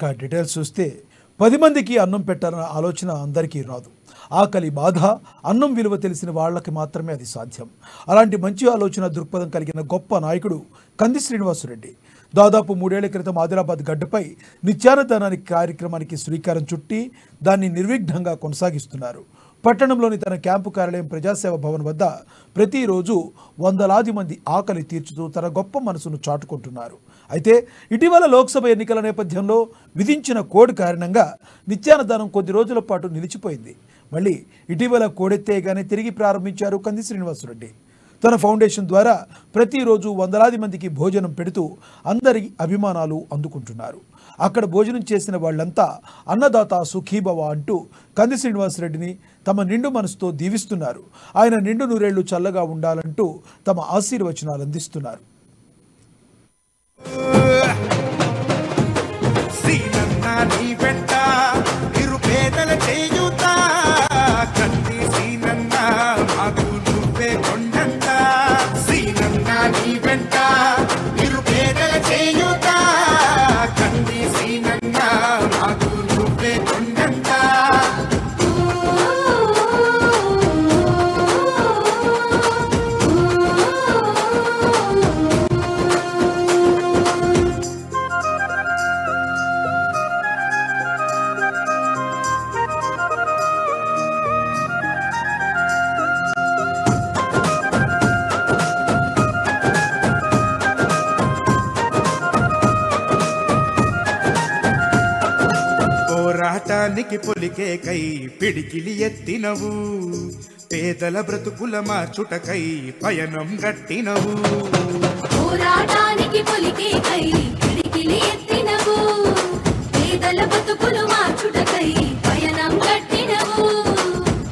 Details చూస్తే 10 మందికి అన్నం పెట్టాలన్న ఆలోచన అందరికీ రాదు. ఆకలి బాధ, అన్నం విలువ తెలిసిన వాళ్ళకి మాత్రమే అది సాధ్యం. అలాంటి మంచి ఆలోచన దృక్పథం కలిగిన గొప్ప నాయకుడు కంది శ్రీనివాసరెడ్డి. దాదాపు 3 ఏళ్ల క్రితం ఆదిలాబాద్ గడ్డపై నిత్యాన్నదానానికి కార్యక్రమానికి శ్రీకారం చుట్టి దాన్ని నిర్విఘ్నంగా కొనసాగిస్తున్నారు. పట్టణంలోని తన క్యాంపు కార్యాలయం ప్రజాసేవ భవన్ వద్ద ప్రతిరోజు వందలాది మంది ఆకలి తీర్చుతూ తన గొప్ప మనసును చాటుకుంటున్నారు. అయితే ఇటీవల లోక్సభ ఎన్నికల నేపథ్యంలో విధించిన కోడ్ కారణంగా నిత్యాన్నదానం కొద్ది రోజుల పాటు నిలిచిపోయింది. మళ్ళీ ఇటీవల కోడెత్తేయగానే తిరిగి ప్రారంభించారు కంది శ్రీనివాసరెడ్డి. తన ఫౌండేషన్ ద్వారా ప్రతిరోజు వందలాది మందికి భోజనం పెడుతూ అందరి అభిమానాలు అందుకుంటున్నారు. అక్కడ భోజనం చేసిన వాళ్ళంతా అన్నదాత సుఖీభవ అంటూ కంది శ్రీనివాసరెడ్డిని తమ నిండు మనసుతో దీవిస్తున్నారు. ఆయన నిండు నూరేళ్లు చల్లగా ఉండాలంటూ తమ ఆశీర్వచనాలు అందిస్తున్నారు. పోరాటానికి పొలికే కై పిడికిలి ఎత్తినవు, పేదల బ్రతుకుల మార్చుటకై పయనం గట్టినవు. పోరాటానికి పొలికే కై పిడికిలి ఎత్తినవు, పేదల బ్రతుకులు మార్చుటకై పయనం గట్టినవు.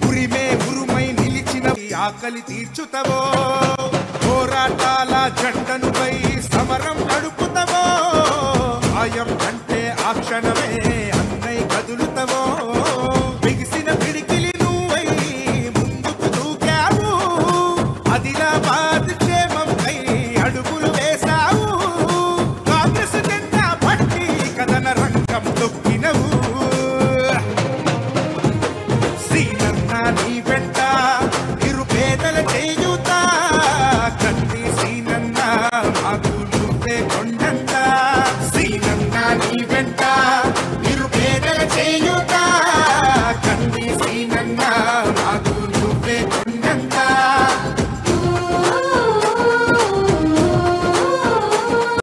ఉరిమే ఉరుమై నిలిచిన ఆకలి తీర్చుతవో, పోరాటాల జెండనుపై సమరం నడుపు